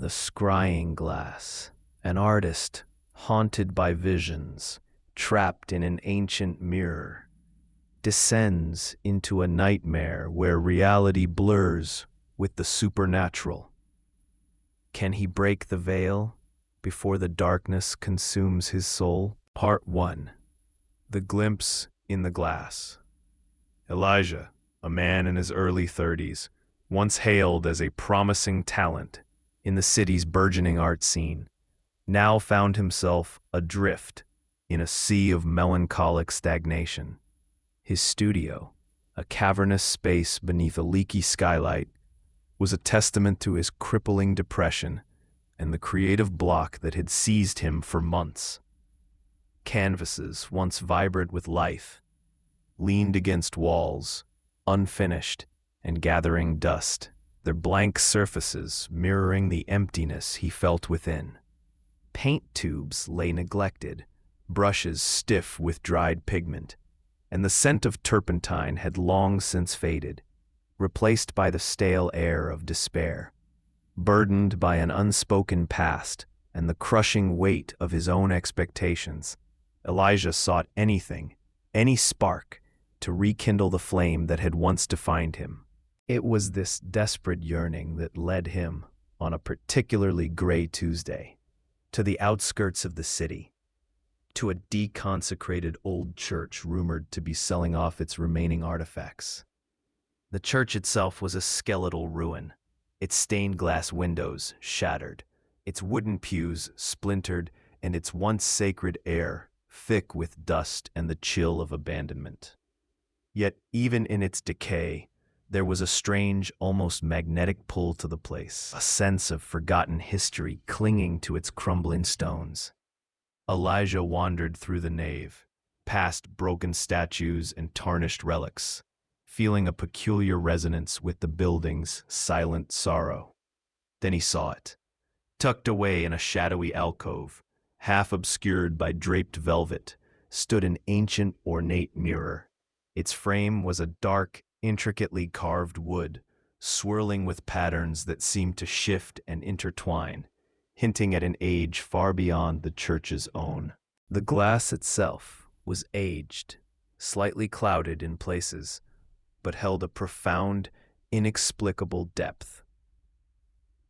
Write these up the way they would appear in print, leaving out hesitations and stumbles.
The scrying glass, an artist haunted by visions, trapped in an ancient mirror, descends into a nightmare where reality blurs with the supernatural. Can he break the veil before the darkness consumes his soul? Part 1. The Glimpse in the Glass. Elijah, a man in his early 30s, once hailed as a promising talent in the city's burgeoning art scene, now found himself adrift in a sea of melancholic stagnation. His studio, a cavernous space beneath a leaky skylight, was a testament to his crippling depression and the creative block that had seized him for months. Canvases, once vibrant with life, leaned against walls, unfinished and gathering dust, their blank surfaces mirroring the emptiness he felt within. Paint tubes lay neglected, brushes stiff with dried pigment, and the scent of turpentine had long since faded, replaced by the stale air of despair. Burdened by an unspoken past and the crushing weight of his own expectations, Elijah sought anything, any spark, to rekindle the flame that had once defined him. It was this desperate yearning that led him, on a particularly gray Tuesday, to the outskirts of the city, to a deconsecrated old church rumored to be selling off its remaining artifacts. The church itself was a skeletal ruin, its stained glass windows shattered, its wooden pews splintered, and its once sacred air thick with dust and the chill of abandonment. Yet even in its decay, there was a strange, almost magnetic pull to the place, a sense of forgotten history clinging to its crumbling stones. Elijah wandered through the nave, past broken statues and tarnished relics, feeling a peculiar resonance with the building's silent sorrow. Then he saw it. Tucked away in a shadowy alcove, half obscured by draped velvet, stood an ancient, ornate mirror. Its frame was a dark, intricately carved wood, swirling with patterns that seemed to shift and intertwine, hinting at an age far beyond the church's own. The glass itself was aged, slightly clouded in places, but held a profound, inexplicable depth.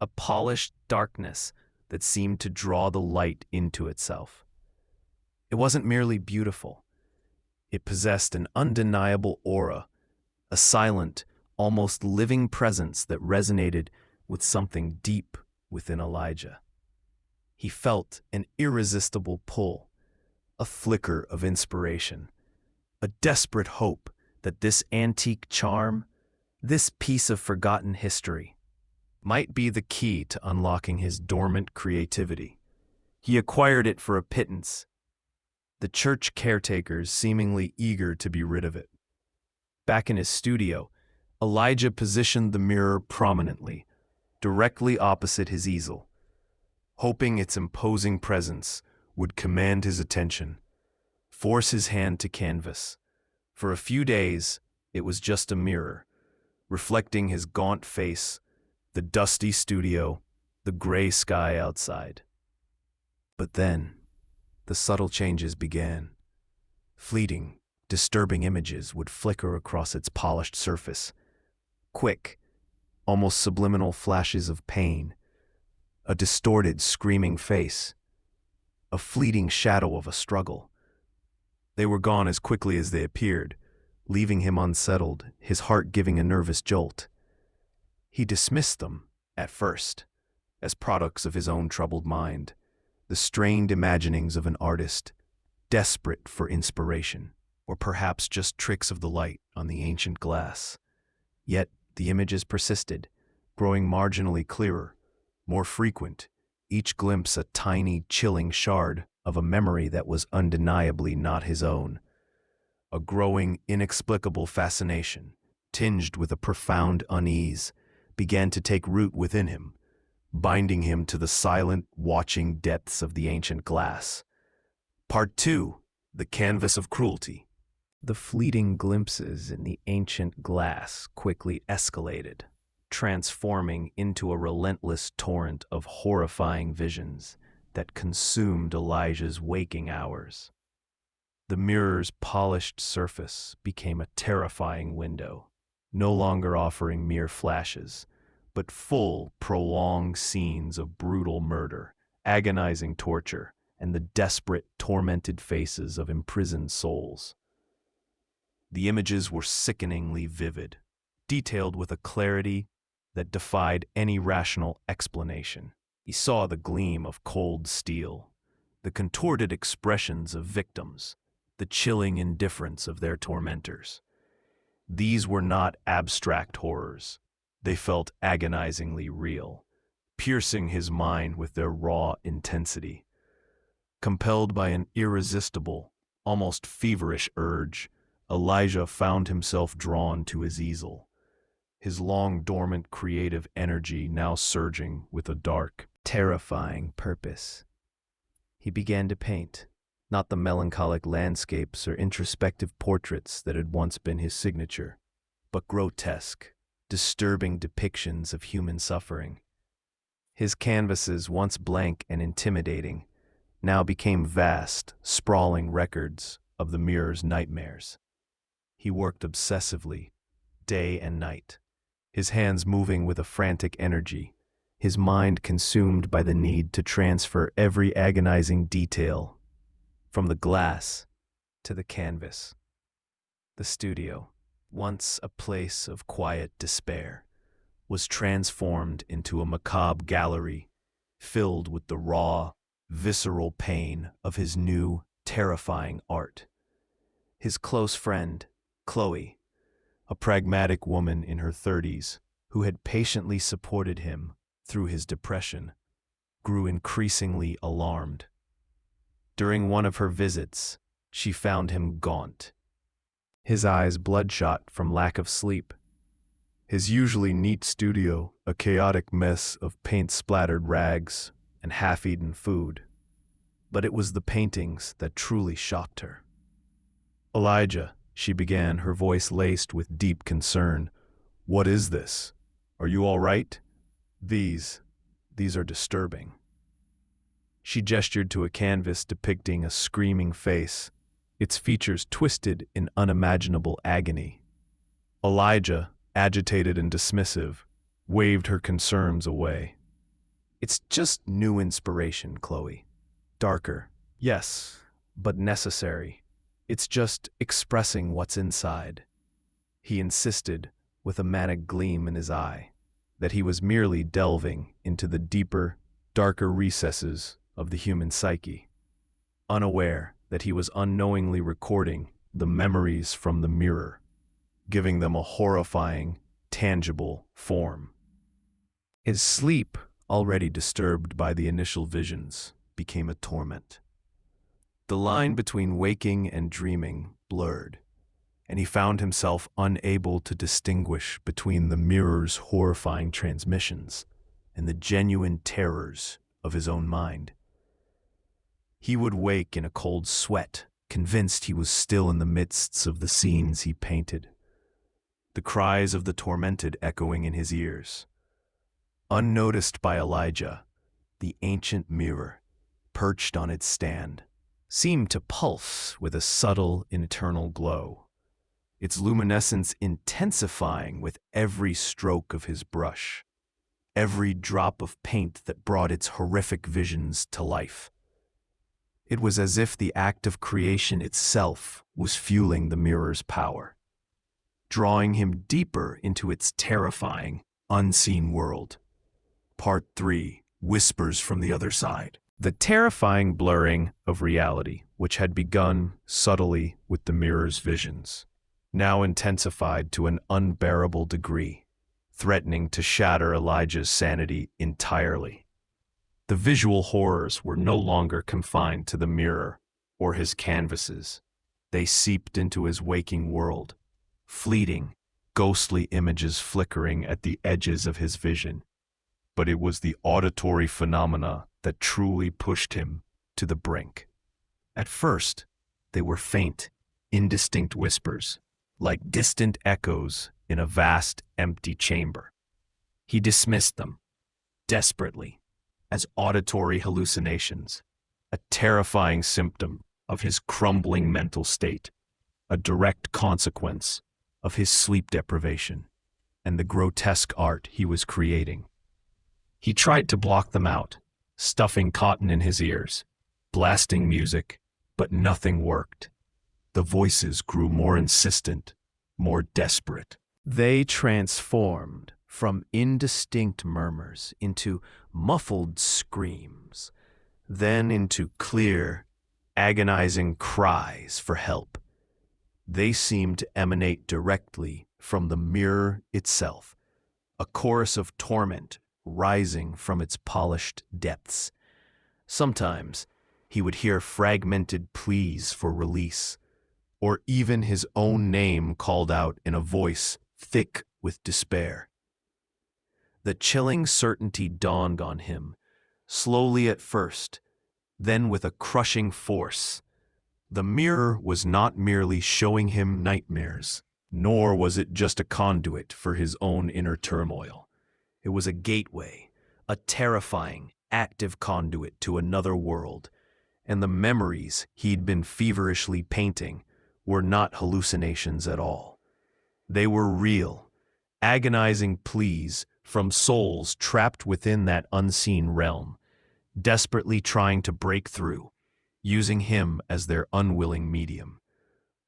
A polished darkness that seemed to draw the light into itself. It wasn't merely beautiful. It possessed an undeniable aura, a silent, almost living presence that resonated with something deep within Elijah. He felt an irresistible pull, a flicker of inspiration, a desperate hope that this antique charm, this piece of forgotten history, might be the key to unlocking his dormant creativity. He acquired it for a pittance, the church caretakers seemingly eager to be rid of it. Back in his studio, Elijah positioned the mirror prominently, directly opposite his easel, hoping its imposing presence would command his attention, force his hand to canvas. For a few days, it was just a mirror, reflecting his gaunt face, the dusty studio, the gray sky outside. But then, the subtle changes began. Fleeting, disturbing images would flicker across its polished surface. Quick, almost subliminal flashes of pain, a distorted, screaming face, a fleeting shadow of a struggle. They were gone as quickly as they appeared, leaving him unsettled, his heart giving a nervous jolt. He dismissed them, at first, as products of his own troubled mind, the strained imaginings of an artist, desperate for inspiration, or perhaps just tricks of the light on the ancient glass. Yet the images persisted, growing marginally clearer, more frequent, each glimpse a tiny, chilling shard of a memory that was undeniably not his own. A growing, inexplicable fascination, tinged with a profound unease, began to take root within him, binding him to the silent, watching depths of the ancient glass. Part 2. The Canvas of Cruelty. The fleeting glimpses in the ancient glass quickly escalated, transforming into a relentless torrent of horrifying visions that consumed Elijah's waking hours. The mirror's polished surface became a terrifying window, no longer offering mere flashes, but full, prolonged scenes of brutal murder, agonizing torture, and the desperate, tormented faces of imprisoned souls. The images were sickeningly vivid, detailed with a clarity that defied any rational explanation. He saw the gleam of cold steel, the contorted expressions of victims, the chilling indifference of their tormentors. These were not abstract horrors. They felt agonizingly real, piercing his mind with their raw intensity. Compelled by an irresistible, almost feverish urge, Elijah found himself drawn to his easel, his long-dormant creative energy now surging with a dark, terrifying purpose. He began to paint, not the melancholic landscapes or introspective portraits that had once been his signature, but grotesque, disturbing depictions of human suffering. His canvases, once blank and intimidating, now became vast, sprawling records of the mirror's nightmares. He worked obsessively, day and night, his hands moving with a frantic energy, his mind consumed by the need to transfer every agonizing detail from the glass to the canvas. The studio, once a place of quiet despair, was transformed into a macabre gallery filled with the raw, visceral pain of his new, terrifying art. His close friend, Chloe, a pragmatic woman in her 30s who had patiently supported him through his depression, grew increasingly alarmed. During one of her visits, she found him gaunt, his eyes bloodshot from lack of sleep, his usually neat studio a chaotic mess of paint-splattered rags and half-eaten food. But it was the paintings that truly shocked her. "Elijah," she began, her voice laced with deep concern, "what is this? Are you all right? These are disturbing." She gestured to a canvas depicting a screaming face, its features twisted in unimaginable agony. Elijah, agitated and dismissive, waved her concerns away. "It's just new inspiration, Chloe. Darker, yes, but necessary. It's just expressing what's inside." He insisted, with a manic gleam in his eye, that he was merely delving into the deeper, darker recesses of the human psyche, unaware that he was unknowingly recording the memories from the mirror, giving them a horrifying, tangible form. His sleep, already disturbed by the initial visions, became a torment. The line between waking and dreaming blurred, and he found himself unable to distinguish between the mirror's horrifying transmissions and the genuine terrors of his own mind. He would wake in a cold sweat, convinced he was still in the midst of the scenes he painted, the cries of the tormented echoing in his ears. Unnoticed by Elijah, the ancient mirror, perched on its stand, seemed to pulse with a subtle internal glow, its luminescence intensifying with every stroke of his brush, every drop of paint that brought its horrific visions to life. It was as if the act of creation itself was fueling the mirror's power, drawing him deeper into its terrifying, unseen world. Part 3. Whispers from the Other Side. The terrifying blurring of reality, which had begun subtly with the mirror's visions, now intensified to an unbearable degree, threatening to shatter Elijah's sanity entirely. The visual horrors were no longer confined to the mirror or his canvases. They seeped into his waking world, fleeting, ghostly images flickering at the edges of his vision. But it was the auditory phenomena that truly pushed him to the brink. At first, they were faint, indistinct whispers, like distant echoes in a vast, empty chamber. He dismissed them, desperately, as auditory hallucinations, a terrifying symptom of his crumbling mental state, a direct consequence of his sleep deprivation and the grotesque art he was creating. He tried to block them out, stuffing cotton in his ears, blasting music, but nothing worked. The voices grew more insistent, more desperate. They transformed from indistinct murmurs into muffled screams, then into clear, agonizing cries for help. They seemed to emanate directly from the mirror itself, a chorus of torment rising from its polished depths. Sometimes he would hear fragmented pleas for release, or even his own name called out in a voice thick with despair. The chilling certainty dawned on him, slowly at first, then with a crushing force. The mirror was not merely showing him nightmares, nor was it just a conduit for his own inner turmoil. It was a gateway, a terrifying, active conduit to another world, and the memories he'd been feverishly painting were not hallucinations at all. They were real, agonizing pleas from souls trapped within that unseen realm, desperately trying to break through, using him as their unwilling medium.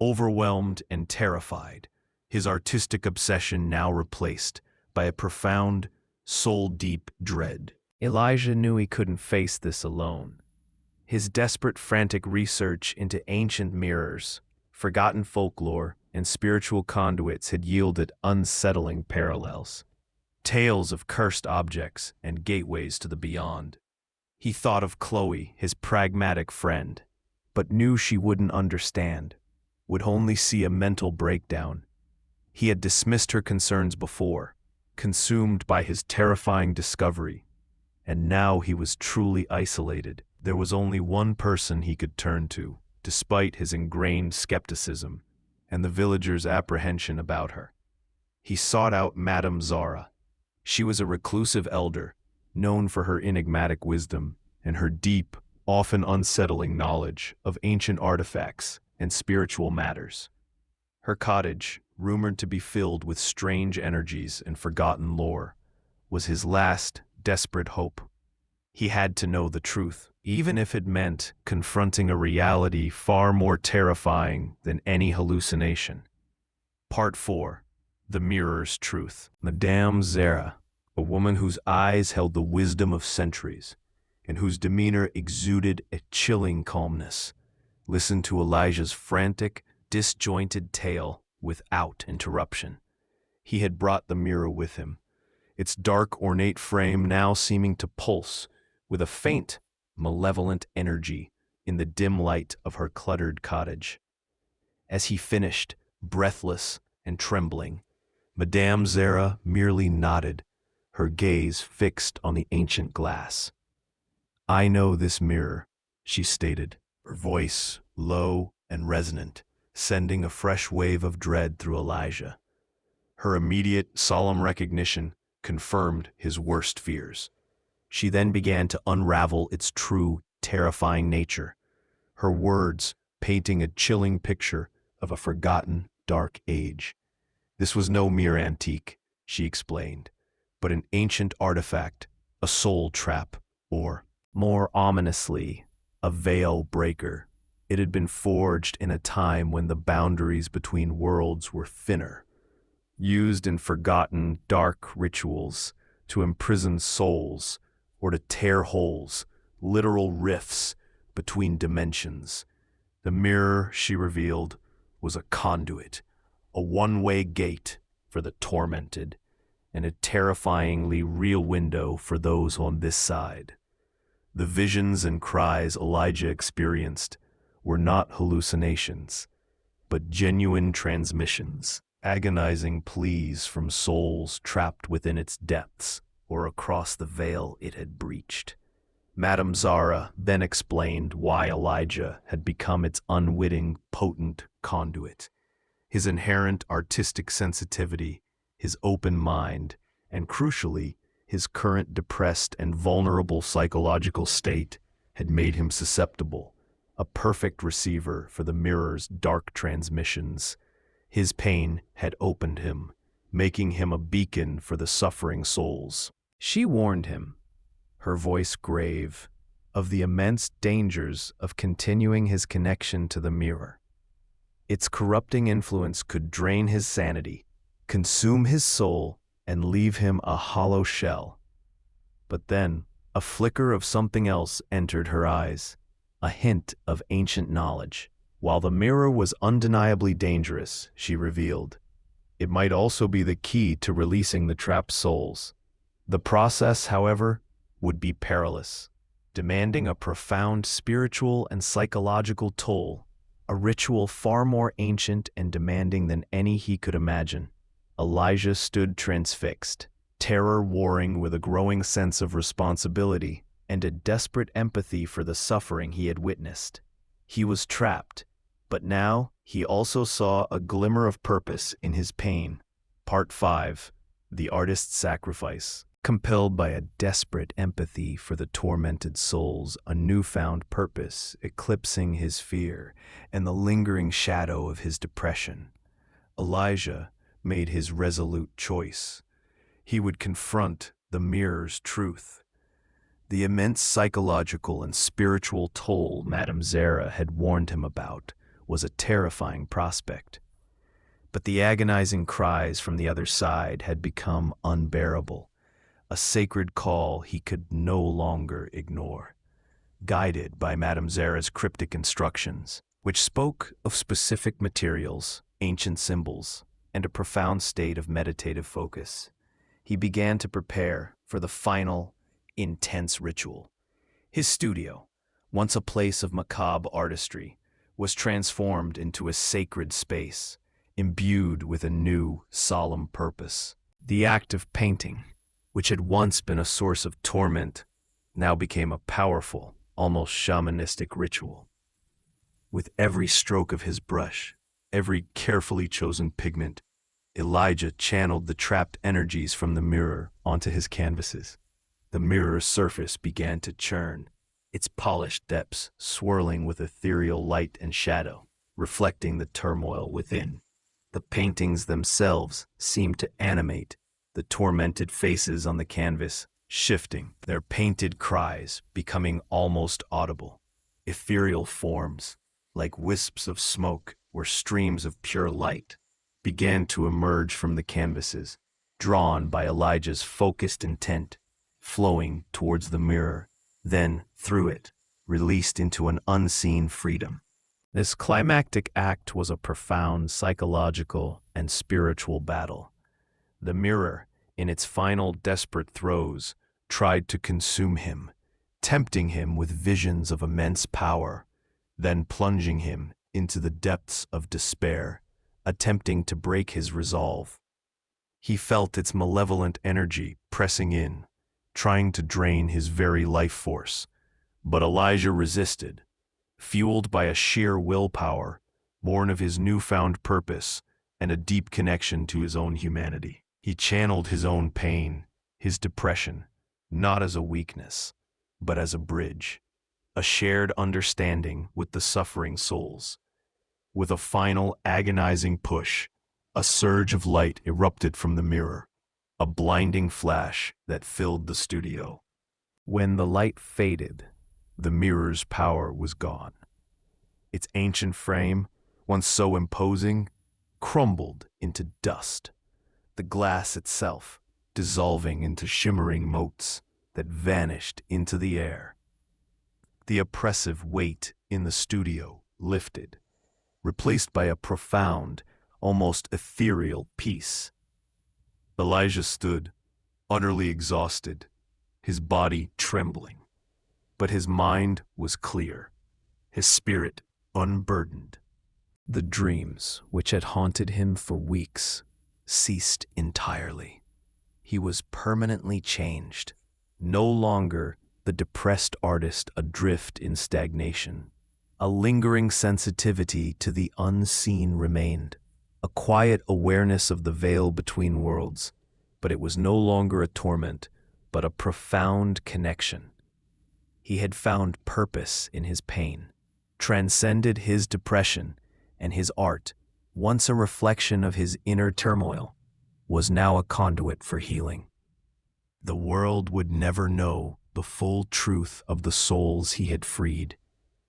Overwhelmed and terrified, his artistic obsession now replaced by a profound, soul-deep dread. Elijah knew he couldn't face this alone. His desperate, frantic research into ancient mirrors, forgotten folklore, and spiritual conduits had yielded unsettling parallels. Tales of cursed objects and gateways to the beyond. He thought of Chloe, his pragmatic friend, but knew she wouldn't understand, would only see a mental breakdown. He had dismissed her concerns before, consumed by his terrifying discovery, and now he was truly isolated. There was only one person he could turn to, despite his ingrained skepticism and the villagers' apprehension about her. He sought out Madame Zara. She was a reclusive elder, known for her enigmatic wisdom and her deep, often unsettling knowledge of ancient artifacts and spiritual matters. Her cottage, rumored to be filled with strange energies and forgotten lore, was his last, desperate hope. He had to know the truth, even if it meant confronting a reality far more terrifying than any hallucination. Part 4. The Mirror's Truth. Madame Zara, a woman whose eyes held the wisdom of centuries, and whose demeanor exuded a chilling calmness, listened to Elijah's frantic, disjointed tale without interruption. He had brought the mirror with him, its dark, ornate frame now seeming to pulse with a faint, malevolent energy in the dim light of her cluttered cottage. As he finished, breathless and trembling, Madame Zara merely nodded, her gaze fixed on the ancient glass. "I know this mirror," she stated, her voice low and resonant, sending a fresh wave of dread through Elijah. Her immediate, solemn recognition confirmed his worst fears. She then began to unravel its true, terrifying nature, her words painting a chilling picture of a forgotten, dark age. This was no mere antique, she explained, but an ancient artifact, a soul trap, or, more ominously, a veil breaker. It had been forged in a time when the boundaries between worlds were thinner, used in forgotten, dark rituals to imprison souls or to tear holes, literal rifts between dimensions. The mirror, she revealed, was a conduit, a one-way gate for the tormented, and a terrifyingly real window for those on this side. The visions and cries Elijah experienced were not hallucinations, but genuine transmissions, agonizing pleas from souls trapped within its depths or across the veil it had breached. Madame Zara then explained why Elijah had become its unwitting, potent conduit. His inherent artistic sensitivity, his open mind, and crucially, his current depressed and vulnerable psychological state had made him susceptible, a perfect receiver for the mirror's dark transmissions. His pain had opened him, making him a beacon for the suffering souls. She warned him, her voice grave, of the immense dangers of continuing his connection to the mirror. Its corrupting influence could drain his sanity, consume his soul, and leave him a hollow shell. But then, a flicker of something else entered her eyes, a hint of ancient knowledge. While the mirror was undeniably dangerous, she revealed, it might also be the key to releasing the trapped souls. The process, however, would be perilous, demanding a profound spiritual and psychological toll, a ritual far more ancient and demanding than any he could imagine. Elijah stood transfixed, terror warring with a growing sense of responsibility and a desperate empathy for the suffering he had witnessed. He was trapped, but now he also saw a glimmer of purpose in his pain. Part 5. The Artist's Sacrifice. Compelled by a desperate empathy for the tormented souls, a newfound purpose eclipsing his fear and the lingering shadow of his depression, Elijah made his resolute choice. He would confront the mirror's truth. The immense psychological and spiritual toll Madame Zara had warned him about was a terrifying prospect. But the agonizing cries from the other side had become unbearable, a sacred call he could no longer ignore. Guided by Madame Zara's cryptic instructions, which spoke of specific materials, ancient symbols, and a profound state of meditative focus, he began to prepare for the final, intense ritual. His studio, once a place of macabre artistry, was transformed into a sacred space, imbued with a new, solemn purpose. The act of painting, which had once been a source of torment, now became a powerful, almost shamanistic ritual. With every stroke of his brush, every carefully chosen pigment, Elijah channeled the trapped energies from the mirror onto his canvases. The mirror's surface began to churn, its polished depths swirling with ethereal light and shadow, reflecting the turmoil within. The paintings themselves seemed to animate, the tormented faces on the canvas shifting, their painted cries becoming almost audible. Ethereal forms, like wisps of smoke or streams of pure light, began to emerge from the canvases, drawn by Elijah's focused intent, flowing towards the mirror, then, through it, released into an unseen freedom. This climactic act was a profound psychological and spiritual battle. The mirror, in its final desperate throes, tried to consume him, tempting him with visions of immense power, then plunging him into the depths of despair, attempting to break his resolve. He felt its malevolent energy pressing in, trying to drain his very life force. But Elijah resisted, fueled by a sheer willpower, born of his newfound purpose and a deep connection to his own humanity. He channeled his own pain, his depression, not as a weakness, but as a bridge, a shared understanding with the suffering souls. With a final agonizing push, a surge of light erupted from the mirror, a blinding flash that filled the studio. When the light faded, the mirror's power was gone. Its ancient frame, once so imposing, crumbled into dust, the glass itself dissolving into shimmering motes that vanished into the air. The oppressive weight in the studio lifted, replaced by a profound, almost ethereal peace. Elijah stood, utterly exhausted, his body trembling. But his mind was clear, his spirit unburdened. The dreams which had haunted him for weeks ceased entirely. He was permanently changed, no longer the depressed artist adrift in stagnation. A lingering sensitivity to the unseen remained, a quiet awareness of the veil between worlds, but it was no longer a torment, but a profound connection. He had found purpose in his pain, transcended his depression, and his art, once a reflection of his inner turmoil, was now a conduit for healing. The world would never know the full truth of the souls he had freed,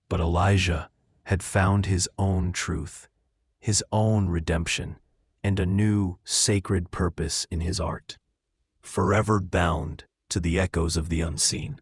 but Elijah had found his own truth, his own redemption, and a new, sacred purpose in his art, forever bound to the echoes of the unseen.